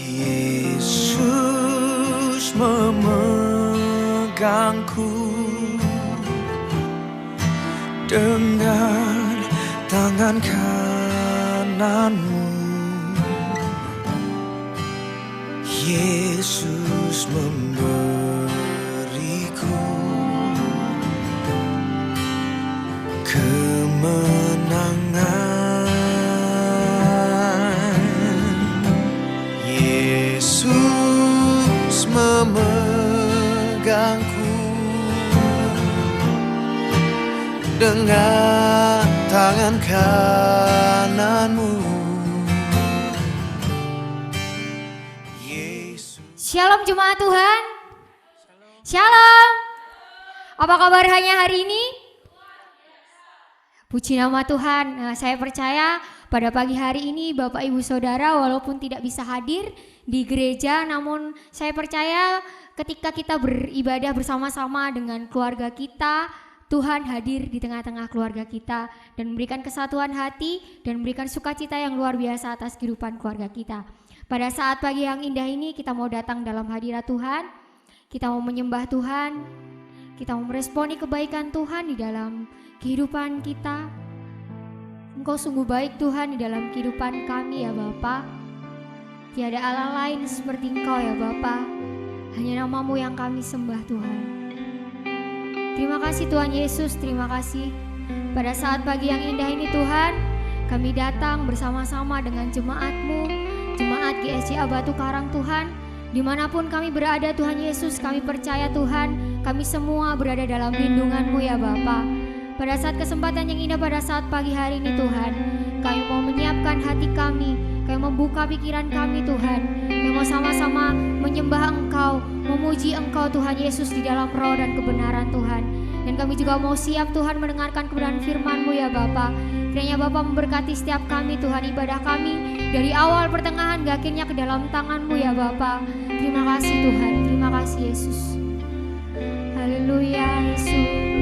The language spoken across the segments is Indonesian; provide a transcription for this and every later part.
Yesus memegangku dengan tangan kananmu. Yesus memberiku kemenangan. Yesus memegangku dengan tangan kananmu. Shalom jemaat Tuhan. Shalom. Apa kabar hanya hari ini? Puji nama Tuhan. Nah, saya percaya pada pagi hari ini Bapak Ibu Saudara walaupun tidak bisa hadir di gereja, namun saya percaya ketika kita beribadah bersama-sama dengan keluarga kita, Tuhan hadir di tengah-tengah keluarga kita dan memberikan kesatuan hati dan memberikan sukacita yang luar biasa atas kehidupan keluarga kita. Pada saat pagi yang indah ini kita mau datang dalam hadirat Tuhan, kita mau menyembah Tuhan, kita mau meresponi kebaikan Tuhan di dalam kehidupan kita. Engkau sungguh baik Tuhan di dalam kehidupan kami ya Bapa. Tiada Allah lain seperti Engkau ya Bapa, hanya nama-Mu yang kami sembah Tuhan. Terima kasih Tuhan Yesus, terima kasih. Pada saat pagi yang indah ini Tuhan, kami datang bersama-sama dengan jemaat-Mu, Jemaat GSCA Batu Karang Tuhan, dimanapun kami berada Tuhan Yesus, kami percaya Tuhan, kami semua berada dalam lindungan-Mu ya Bapa. Pada saat kesempatan yang indah pada saat pagi hari ini Tuhan, kami mau menyiapkan hati kami membuka pikiran kami Tuhan, kami mau sama-sama menyembah Engkau, memuji Engkau Tuhan Yesus di dalam roh dan kebenaran Tuhan. Dan kami juga mau siap Tuhan mendengarkan kebenaran firman-Mu ya Bapa. Kiranya Bapa memberkati setiap kami Tuhan, ibadah kami dari awal pertengahan hingga akhirnya ke dalam tangan-Mu ya Bapa. Terima kasih Tuhan, terima kasih Yesus. Haleluya Yesus.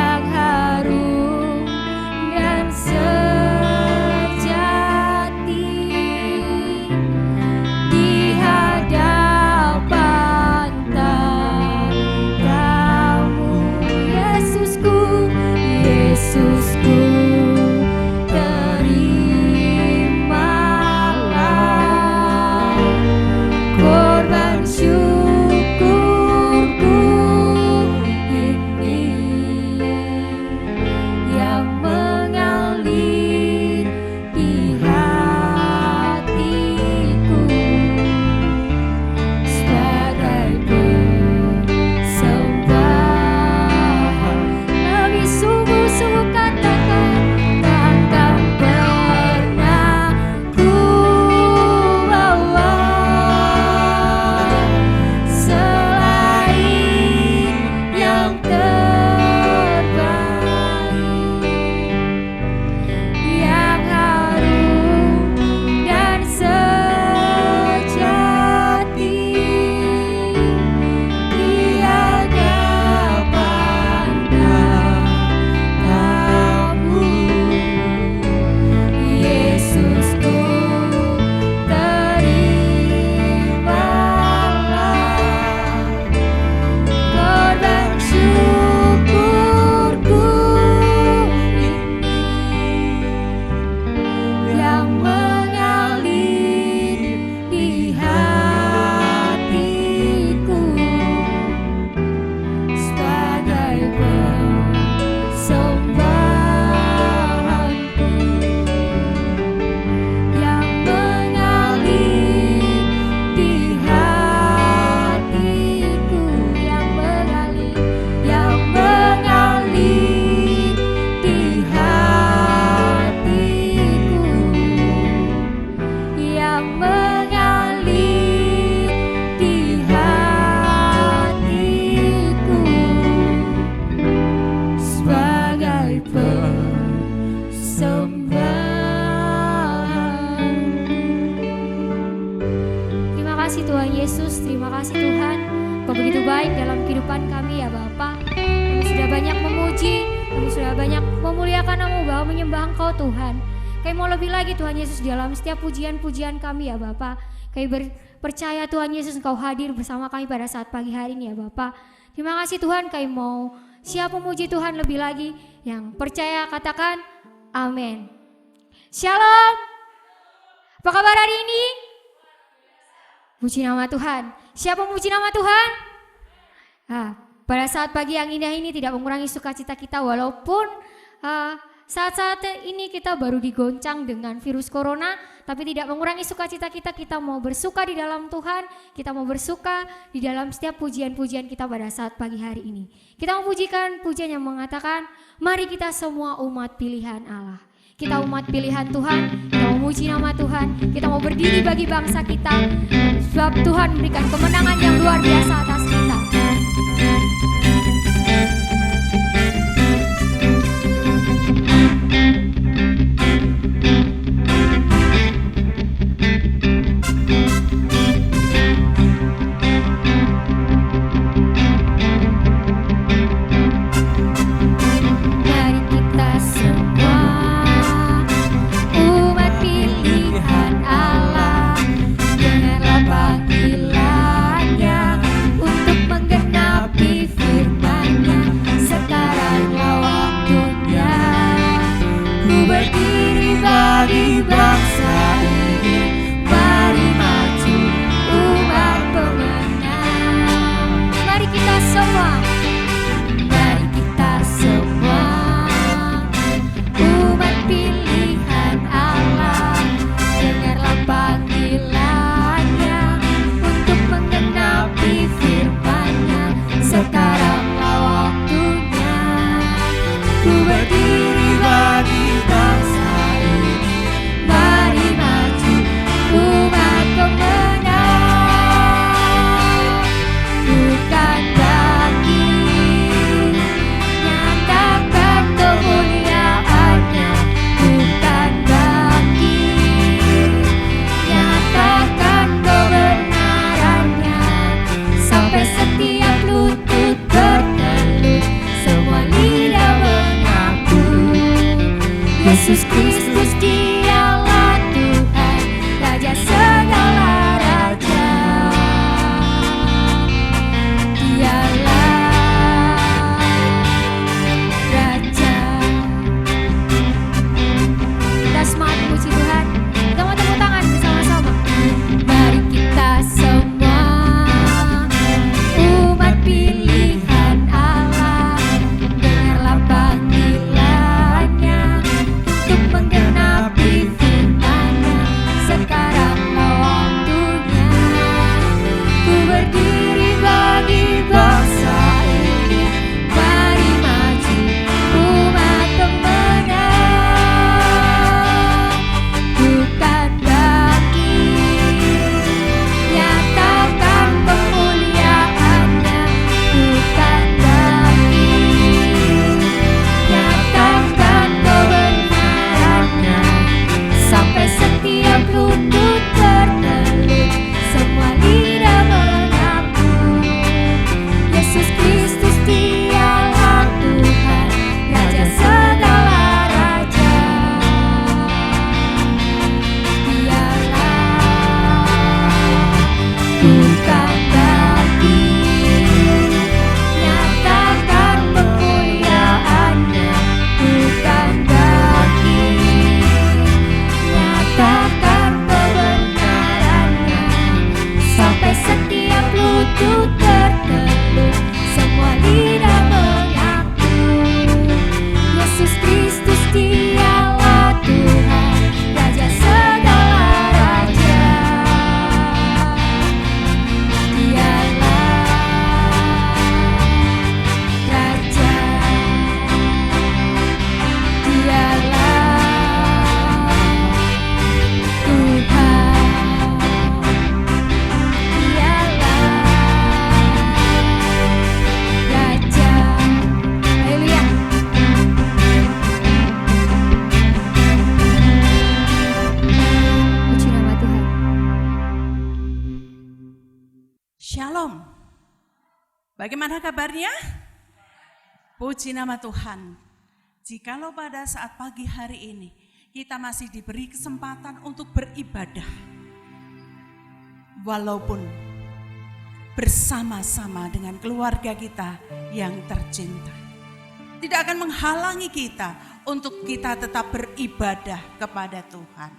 yang harum dan sejati di hadapan tatamu. Yesusku, Yesusku, terimalah korban syukurku ini yang mengalir di hatiku sebagai persembahan. Lebih sungguh-sungguh katakan, takkan pernah ku bawa selain yang terbaik, yang harum dan sejati di hadapan tatamu. Yesusku, terimalah korban syukurku ini yang mengalir di hatiku sebagai persembahanku, yang mengalir di hatiku, yang mengalir di hatiku, yang mengalir di hatiku sebagai persembahan. Terima kasih Tuhan Yesus, terima kasih Tuhan, Kau begitu baik dalam kehidupan kami ya Bapa. Kami sudah banyak memuji, kami sudah banyak memuliakan Nama-Mu, bahwa menyembah Engkau Tuhan. Kami mau lebih lagi Tuhan Yesus dalam setiap pujian-pujian kami ya Bapa. Kami percaya Tuhan Yesus Engkau hadir bersama kami pada saat pagi hari ini ya Bapa. Terima kasih Tuhan, kami mau siap memuji Tuhan lebih lagi. Yang percaya katakan amin. Shalom. Apa kabar hari ini? Puji nama Tuhan. Siapa memuji nama Tuhan? Pada saat pagi yang indah ini tidak mengurangi sukacita kita, walaupun saat-saat ini kita baru digoncang dengan virus corona, tapi tidak mengurangi sukacita kita. Kita mau bersuka di dalam Tuhan, kita mau bersuka di dalam setiap pujian-pujian kita pada saat pagi hari ini. Kita memujikan pujian yang mengatakan, mari kita semua umat pilihan Allah. Kita umat pilihan Tuhan, kita memuji nama Tuhan, kita mau berdiri bagi bangsa kita, sebab Tuhan memberikan kemenangan yang luar biasa atas kita. Mari kita semua umat pilihan Allah, dengarlah panggilannya untuk menggenapi firman-Nya. Sekaranglah waktunya ku berdiri bagi bangsa ini. Mari maju umat pemenang. Mari kita semua, mari kita semua umat pilihan Allah, dengarlah panggilannya untuk menggenapi firman-Nya. Sekaranglah waktunya ku berdiri bagi bangsa ini. Mari maju umat pemenang. Bukan daging, nyatakan kemuliaan-Nya. Bukan daging, nyatakan kebenaran-Nya. Sampai setiap lutut bertelut, semua lidah Yesus Kristus dialah Tuhan, Raja segala raja. Dialah Raja. Kita semangat puji Tuhan. Kita mau tepuk tangan bersama-sama. Mari kita semua umat pilihan Allah, dengarlah panggilannya untuk menggenapi firman-Nya. Sekaranglah waktunya, ku berdiri bagi bangsa ini. Mari maju umat pemenang, bukan baki, nyatakan kemuliaan-Nya. Bukan baki, nyatakan kebenaran-Nya. Sampai setiap lutut terteluk, semua lidah mengaku, Yesus Kristus dialah Tuhan, Raja segala raja. Dialah bukan baki, nyatakan kemuliaan-Nya. Bukan baki, nyatakan kebenaran-Nya. Sampai setiap lutut terteluk, semua lidah mengaku, Yesus Kristus dialah Tuhan, Raja segala raja. Dialah Raja. Dialah Tuhan. Dialah Raja. Haleluya. Puji nama Tuhan. Shalom. Bagaimana kabarnya? Puji nama Tuhan. Jikalau pada saat pagi hari ini kita masih diberi kesempatan untuk beribadah, walaupun bersama-sama dengan keluarga kita yang tercinta, tidak akan menghalangi kita untuk kita tetap beribadah kepada Tuhan.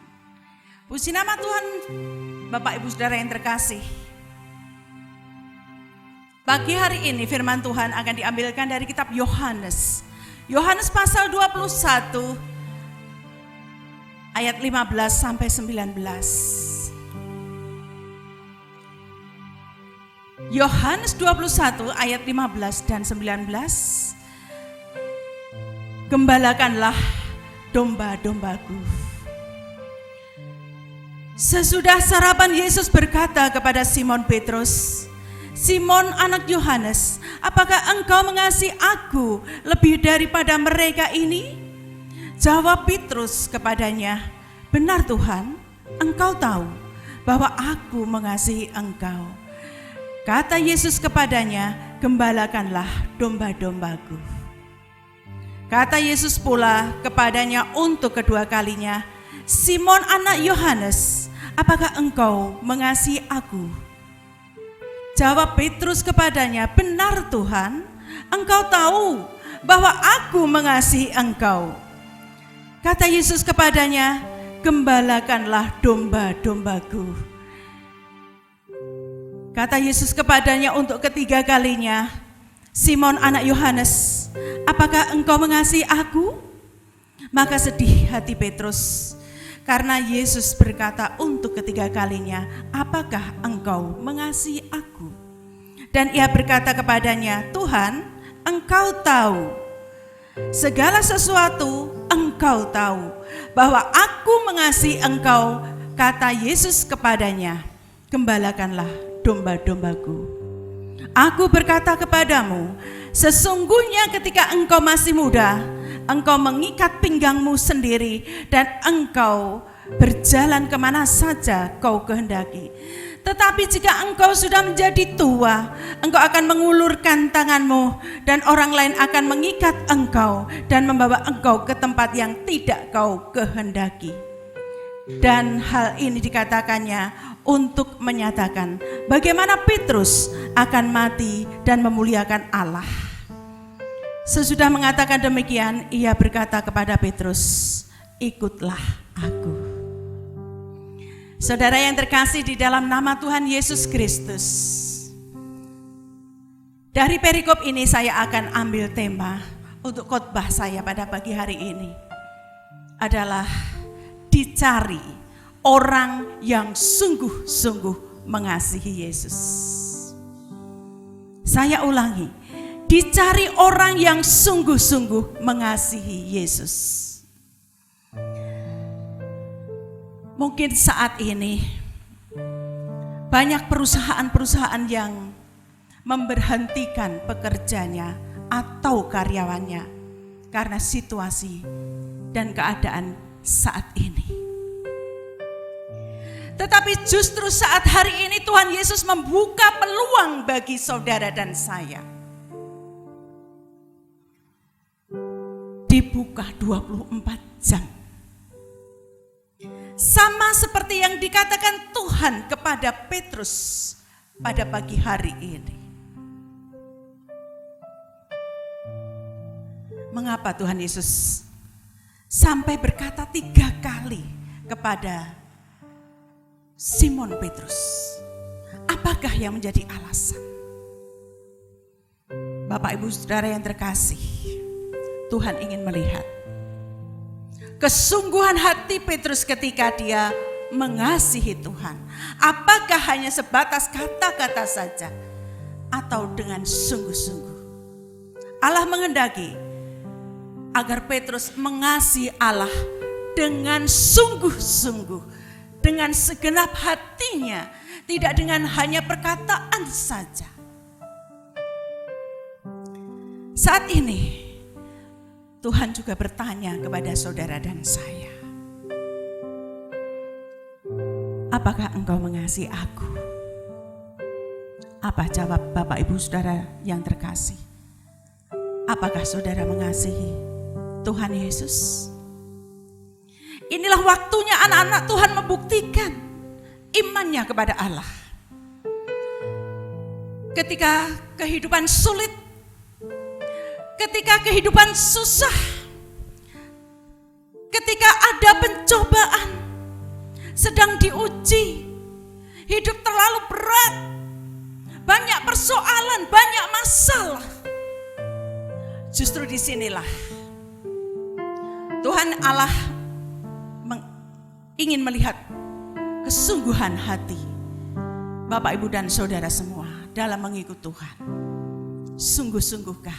Puji nama Tuhan. Bapak Ibu Saudara yang terkasih, pagi hari ini firman Tuhan akan diambilkan dari kitab Yohanes. Yohanes pasal 21 ayat 15 sampai 19. Yohanes 21 ayat 15 dan 19. Gembalakanlah domba-dombaku. Sesudah sarapan Yesus berkata kepada Simon Petrus, Simon anak Yohanes, apakah engkau mengasihi aku lebih daripada mereka ini? Jawab Petrus kepadanya, benar Tuhan, engkau tahu bahwa aku mengasihi engkau. Kata Yesus kepadanya, gembalakanlah domba-dombaku. Kata Yesus pula kepadanya untuk kedua kalinya, Simon anak Yohanes, apakah engkau mengasihi aku? Jawab Petrus kepadanya, benar Tuhan, engkau tahu bahwa aku mengasihi engkau. Kata Yesus kepadanya, gembalakanlah domba-dombaku. Kata Yesus kepadanya untuk ketiga kalinya, Simon anak Yohanes, apakah engkau mengasihi aku? Maka sedih hati Petrus, karena Yesus berkata untuk ketiga kalinya, apakah engkau mengasihi aku? Dan ia berkata kepadanya, Tuhan, engkau tahu segala sesuatu, engkau tahu bahwa aku mengasihi engkau. Kata Yesus kepadanya, gembalakanlah domba-dombaku. Aku berkata kepadamu, sesungguhnya ketika engkau masih muda, engkau mengikat pinggangmu sendiri dan engkau berjalan kemana saja kau kehendaki. Tetapi jika engkau sudah menjadi tua, engkau akan mengulurkan tanganmu dan orang lain akan mengikat engkau dan membawa engkau ke tempat yang tidak kau kehendaki. Dan hal ini dikatakannya untuk menyatakan bagaimana Petrus akan mati dan memuliakan Allah. Sesudah mengatakan demikian, ia berkata kepada Petrus, "Ikutlah aku." Saudara yang terkasih di dalam nama Tuhan Yesus Kristus, dari perikop ini saya akan ambil tema untuk khotbah saya pada pagi hari ini adalah dicari orang yang sungguh-sungguh mengasihi Yesus. Saya ulangi, dicari orang yang sungguh-sungguh mengasihi Yesus. Mungkin saat ini banyak perusahaan-perusahaan yang memberhentikan pekerjanya atau karyawannya karena situasi dan keadaan saat ini. Tetapi justru saat hari ini Tuhan Yesus membuka peluang bagi saudara dan saya. Dibuka 24 jam. Sama seperti yang dikatakan Tuhan kepada Petrus pada pagi hari ini. Mengapa Tuhan Yesus sampai berkata 3 kali kepada Simon Petrus? Apakah yang menjadi alasan? Bapak Ibu Saudara yang terkasih, Tuhan ingin melihat kesungguhan hati Petrus ketika dia mengasihi Tuhan. Apakah hanya sebatas kata-kata saja atau dengan sungguh-sungguh? Allah menghendaki agar Petrus mengasihi Allah dengan sungguh-sungguh, dengan segenap hatinya, tidak dengan hanya perkataan saja. Saat ini Tuhan juga bertanya kepada saudara dan saya, apakah engkau mengasihi aku? Apa jawab Bapak Ibu Saudara yang terkasih? Apakah saudara mengasihi Tuhan Yesus? Inilah waktunya anak-anak Tuhan membuktikan imannya kepada Allah. Ketika kehidupan sulit, ketika kehidupan susah, ketika ada pencobaan, sedang diuji, hidup terlalu berat, banyak persoalan, banyak masalah. Justru disinilah Tuhan Allah ingin melihat kesungguhan hati Bapak Ibu dan Saudara semua dalam mengikut Tuhan. Sungguh-sungguhkah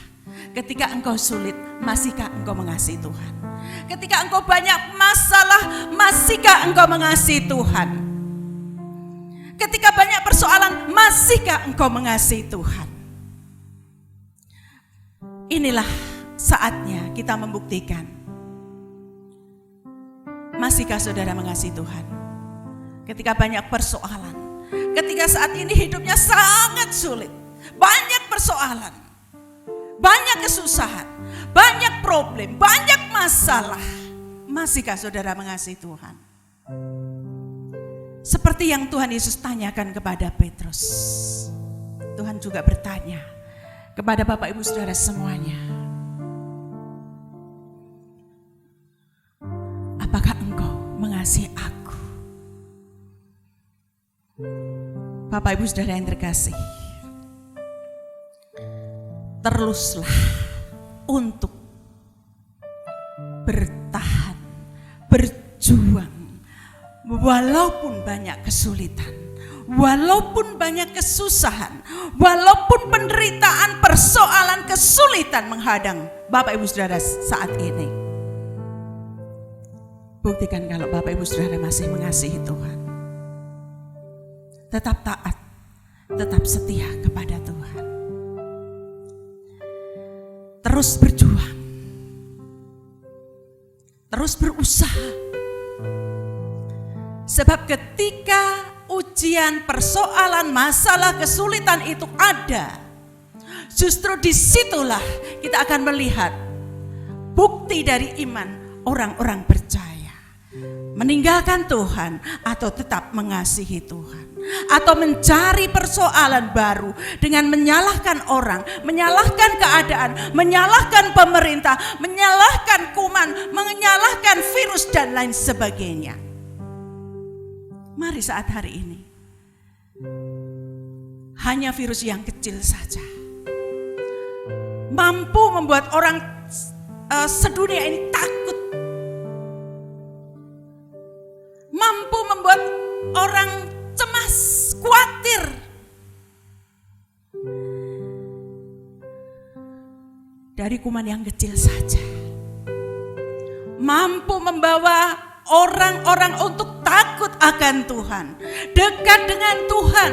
ketika engkau sulit, masihkah engkau mengasihi Tuhan? Ketika engkau banyak masalah, masihkah engkau mengasihi Tuhan? Ketika banyak persoalan, masihkah engkau mengasihi Tuhan? Inilah saatnya kita membuktikan. Masihkah saudara mengasihi Tuhan? Ketika banyak persoalan, ketika saat ini hidupnya sangat sulit, banyak persoalan, banyak kesusahan, banyak problem, banyak masalah. Masihkah saudara mengasihi Tuhan? Seperti yang Tuhan Yesus tanyakan kepada Petrus, Tuhan juga bertanya kepada Bapak Ibu Saudara semuanya. Apakah engkau mengasihi aku? Bapak Ibu Saudara yang terkasih, teruslah untuk bertahan, berjuang, walaupun banyak kesulitan, walaupun banyak kesusahan, walaupun penderitaan, persoalan, kesulitan menghadang Bapak Ibu Saudara saat ini. Buktikan kalau Bapak Ibu Saudara masih mengasihi Tuhan. Tetap taat, tetap setia kepada Tuhan. Terus berjuang, terus berusaha. Sebab ketika ujian, persoalan, masalah, kesulitan itu ada, justru disitulah kita akan melihat bukti dari iman orang-orang percaya. Meninggalkan Tuhan atau tetap mengasihi Tuhan. Atau mencari persoalan baru dengan menyalahkan orang, menyalahkan keadaan, menyalahkan pemerintah, menyalahkan kuman, menyalahkan virus dan lain sebagainya. Mari saat hari ini, hanya virus yang kecil saja mampu membuat orang sedunia ini takut, mampu membuat orang cemas, khawatir. Dari kuman yang kecil saja mampu membawa orang-orang untuk takut akan Tuhan, dekat dengan Tuhan.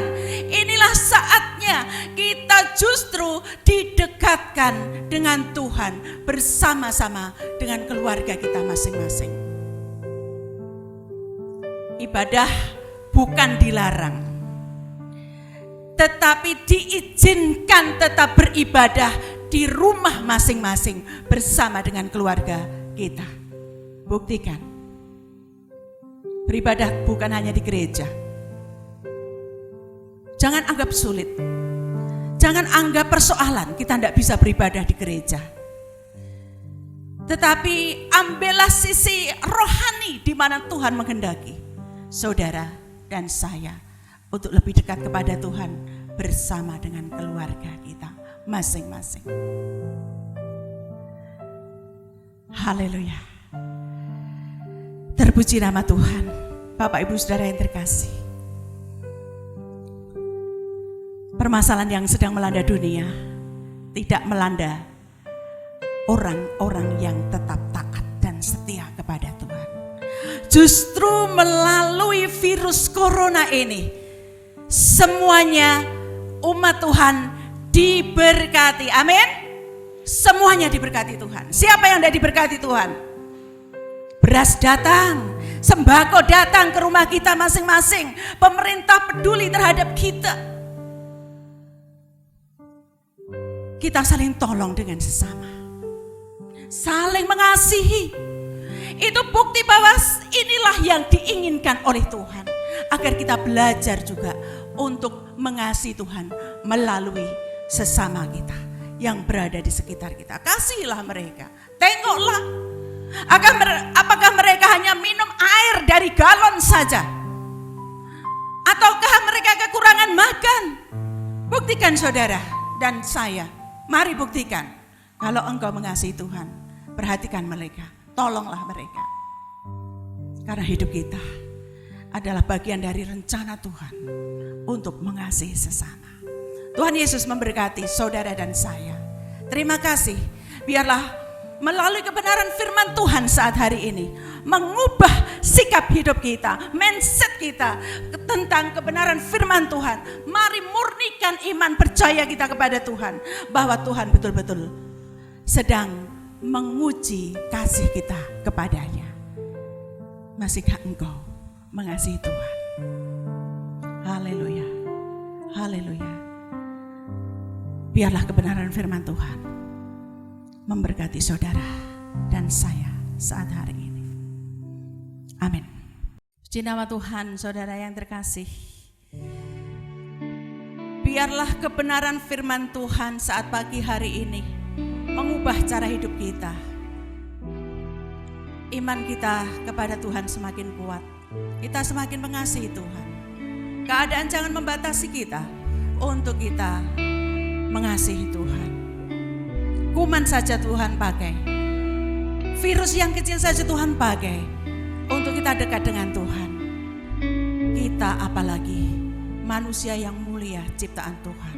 Inilah saatnya kita justru didekatkan dengan Tuhan bersama-sama dengan keluarga kita masing-masing. Ibadah bukan dilarang, tetapi diizinkan tetap beribadah di rumah masing-masing bersama dengan keluarga kita. Buktikan, beribadah bukan hanya di gereja. Jangan anggap sulit, jangan anggap persoalan kita tidak bisa beribadah di gereja. Tetapi ambillah sisi rohani di mana Tuhan menghendaki saudara dan saya untuk lebih dekat kepada Tuhan bersama dengan keluarga kita masing-masing. Haleluya. Terpuji nama Tuhan. Bapak Ibu Saudara yang terkasih, permasalahan yang sedang melanda dunia tidak melanda orang-orang yang tetap taat dan setia kepada Tuhan. Justru melalui virus corona ini, semuanya umat Tuhan diberkati. Amin. Semuanya diberkati Tuhan. Siapa yang tidak diberkati Tuhan? Beras datang, sembako datang ke rumah kita masing-masing. Pemerintah peduli terhadap kita. Kita saling tolong dengan sesama, saling mengasihi. Itu bukti bahwa inilah yang diinginkan oleh Tuhan, agar kita belajar juga untuk mengasihi Tuhan melalui sesama kita yang berada di sekitar kita. Kasihilah mereka, tengoklah. Apakah mereka hanya minum air dari galon saja? Ataukah mereka kekurangan makan? Buktikan saudara dan saya, mari buktikan. Kalau engkau mengasihi Tuhan, perhatikan mereka, tolonglah mereka. Karena hidup kita adalah bagian dari rencana Tuhan untuk mengasihi sesama. Tuhan Yesus memberkati saudara dan saya. Terima kasih. Biarlah melalui kebenaran firman Tuhan saat hari ini mengubah sikap hidup kita, mindset kita tentang kebenaran firman Tuhan. Mari murnikan iman percaya kita kepada Tuhan, bahwa Tuhan betul-betul sedang menguji kasih kita kepadanya. Masihkah engkau mengasihi Tuhan? Haleluya, haleluya. Biarlah kebenaran firman Tuhan memberkati saudara dan saya saat hari ini. Amin. Puji nama Tuhan, saudara yang terkasih. Biarlah kebenaran firman Tuhan saat pagi hari ini mengubah cara hidup kita. Iman kita kepada Tuhan semakin kuat. Kita semakin mengasihi Tuhan. Keadaan jangan membatasi kita untuk kita mengasihi Tuhan. Kuman saja Tuhan pakai, virus yang kecil saja Tuhan pakai untuk kita dekat dengan Tuhan. Kita apalagi manusia yang mulia ciptaan Tuhan.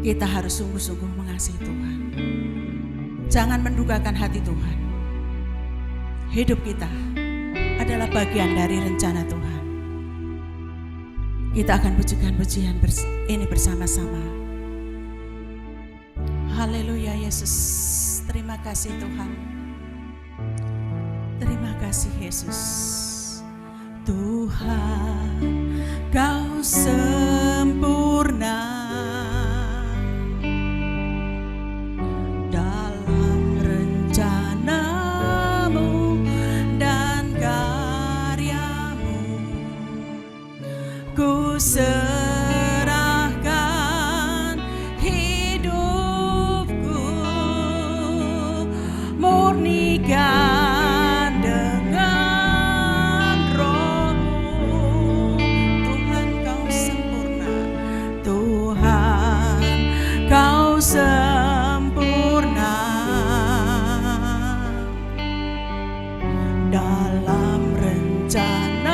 Kita harus sungguh-sungguh mengasihi Tuhan. Jangan mendugakan hati Tuhan. Hidup kita adalah bagian dari rencana Tuhan. Kita akan pujikan pujian ini bersama-sama. Haleluya Yesus, terima kasih Tuhan. Terima kasih Yesus. Tuhan Kau sempurna dalam rencanamu dan karyamu. Ku serahkan hidupku, murnikan dengan roh-Mu. Tuhan kau sempurna, Tuhan kau sempurna dalam rencanamu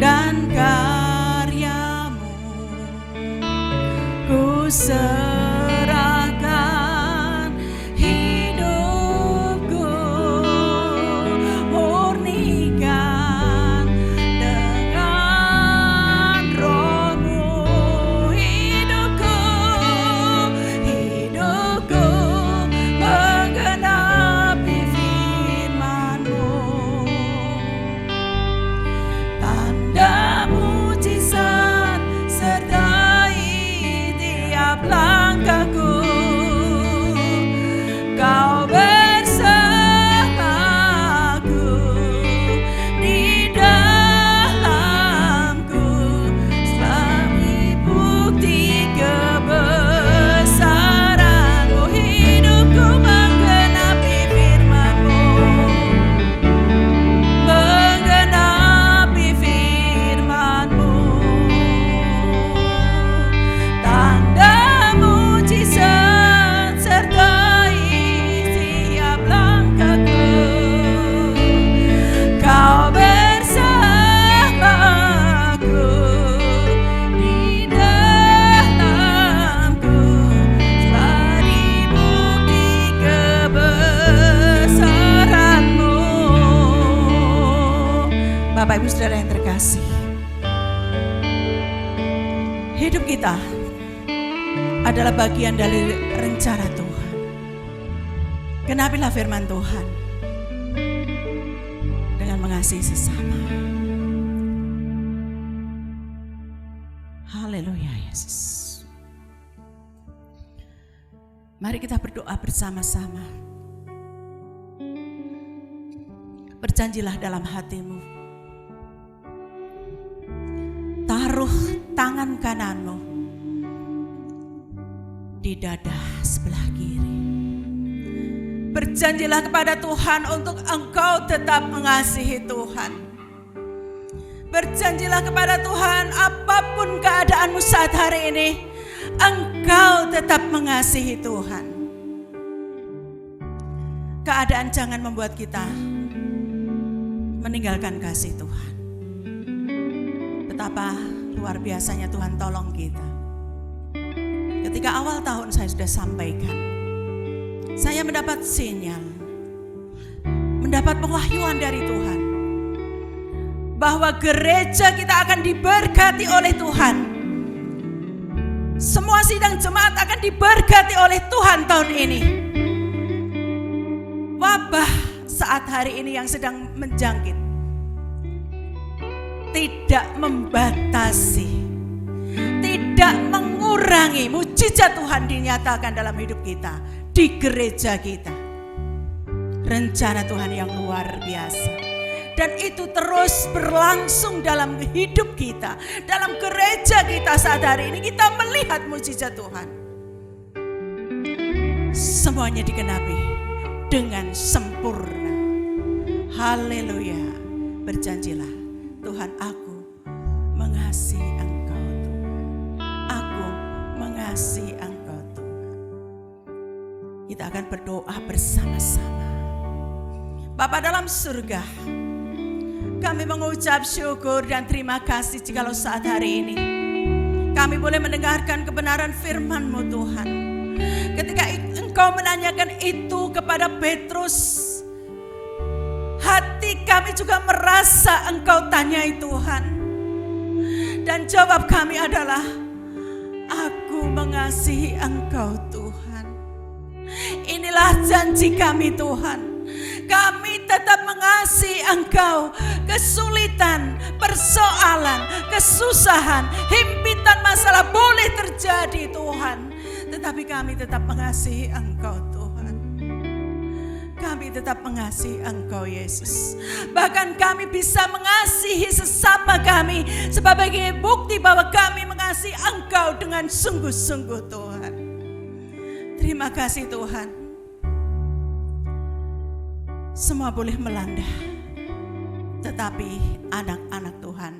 dan karyamu. Ku serahkan hidupku, murnikan dengan roh-Mu. Hidupku menggenapi firman-Mu. Tanda mujizat sertai tiap langkahku. Kau bersamaku di dalamku, sebagai bukti kebesaran-Mu. Hidupku menggenapi firman-Mu, menggenapi firman-Mu. Tanda mujizat sertai tiap langkahku. Kau bersamaku di dalamku, sebagai bukti kebesaran-Mu. Bapak Ibu Saudara yang terkasih, hidup kita adalah bagian dari rencana Tuhan. Genapilah firman Tuhan dengan mengasihi sesama. Haleluya Yesus. Mari kita berdoa bersama-sama. Berjanjilah dalam hatimu. Taruh tangan kananmu di dada sebelah kiri. Berjanjilah kepada Tuhan untuk engkau tetap mengasihi Tuhan. Berjanjilah kepada Tuhan, apapun keadaanmu saat hari ini, engkau tetap mengasihi Tuhan. Keadaan jangan membuat kita meninggalkan kasih Tuhan. Betapa luar biasanya Tuhan tolong kita. Ketika awal tahun saya sudah sampaikan, saya mendapat sinyal, mendapat pengahyuan dari Tuhan, bahwa gereja kita akan diberkati oleh Tuhan. Semua sidang jemaat akan diberkati oleh Tuhan tahun ini. Wabah saat hari ini yang sedang menjangkit tidak membatasi, tidak mengurangi mujizat Tuhan dinyatakan dalam hidup kita, di gereja kita. Rencana Tuhan yang luar biasa, dan itu terus berlangsung dalam hidup kita, dalam gereja kita saat hari ini. Kita melihat mujizat Tuhan, semuanya digenapi dengan sempurna. Haleluya. Berjanjilah, Tuhan, aku mengasihi Engkau Tuhan. Aku mengasihi Engkau Tuhan. Kita akan berdoa bersama-sama. Bapa dalam surga, kami mengucap syukur dan terima kasih jikalau saat hari ini kami boleh mendengarkan kebenaran firman-Mu Tuhan. Ketika Engkau menanyakan itu kepada Petrus, hati kami juga merasa Engkau tanyai Tuhan. Dan jawab kami adalah, aku mengasihi Engkau Tuhan. Inilah janji kami Tuhan. Kami tetap mengasihi Engkau. Kesulitan, persoalan, kesusahan, himpitan masalah boleh terjadi Tuhan. Tetapi kami tetap mengasihi Engkau Tuhan. Kami tetap mengasihi Engkau Yesus. Bahkan kami bisa mengasihi sesama kami sebagai bukti bahwa kami mengasihi Engkau dengan sungguh-sungguh Tuhan. Terima kasih Tuhan. Semua boleh melanda, tetapi anak-anak Tuhan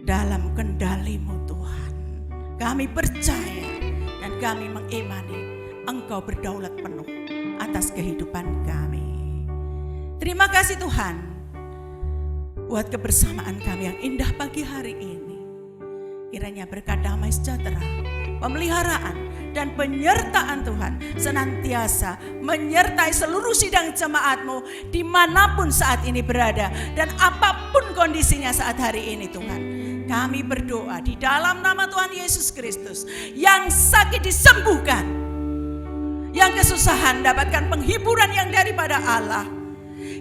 dalam kendali-Mu Tuhan. Kami percaya dan kami mengimani Engkau berdaulat penuh atas kehidupan kami. Terima kasih Tuhan buat kebersamaan kami yang indah pagi hari ini. Kiranya berkat damai sejahtera, pemeliharaan dan penyertaan Tuhan senantiasa menyertai seluruh sidang jemaat-Mu dimanapun saat ini berada dan apapun kondisinya saat hari ini Tuhan. Kami berdoa di dalam nama Tuhan Yesus Kristus, yang sakit disembuhkan, yang kesusahan mendapatkan penghiburan yang daripada Allah,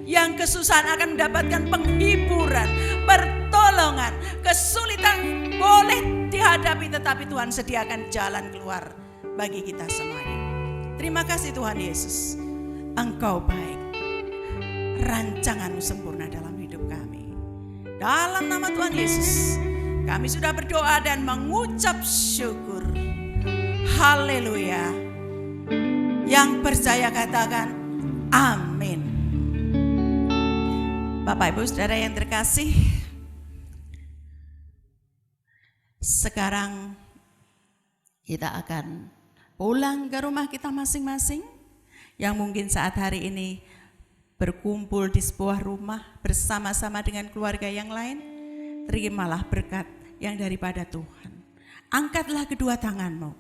yang kesusahan akan mendapatkan penghiburan, pertolongan, kesulitan boleh dihadapi, tetapi Tuhan sediakan jalan keluar bagi kita semuanya. Terima kasih Tuhan Yesus, Engkau baik, rancangan-Mu sempurna dalam hidup kami. Dalam nama Tuhan Yesus kami sudah berdoa dan mengucap syukur. Haleluya. Yang percaya katakan amin. Bapak Ibu Saudara yang terkasih, sekarang kita akan pulang ke rumah kita masing-masing. Yang mungkin saat hari ini berkumpul di sebuah rumah bersama-sama dengan keluarga yang lain, terimalah berkat yang daripada Tuhan. Angkatlah kedua tanganmu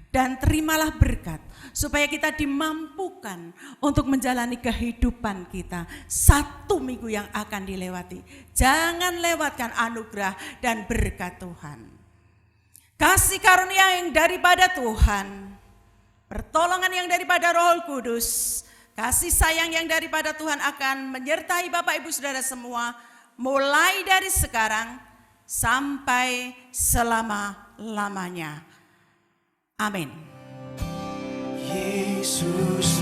dan terimalah berkat supaya kita dimampukan untuk menjalani kehidupan kita satu minggu yang akan dilewati. Jangan lewatkan anugerah dan berkat Tuhan. Kasih karunia yang daripada Tuhan, pertolongan yang daripada Roh Kudus, kasih sayang yang daripada Tuhan akan menyertai Bapak Ibu Saudara semua mulai dari sekarang sampai selama-lamanya. Amin. Yesus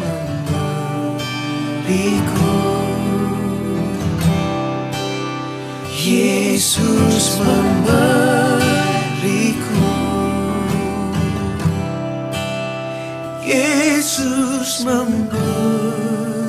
memberiku, Yesus memberiku, Yesus memberiku.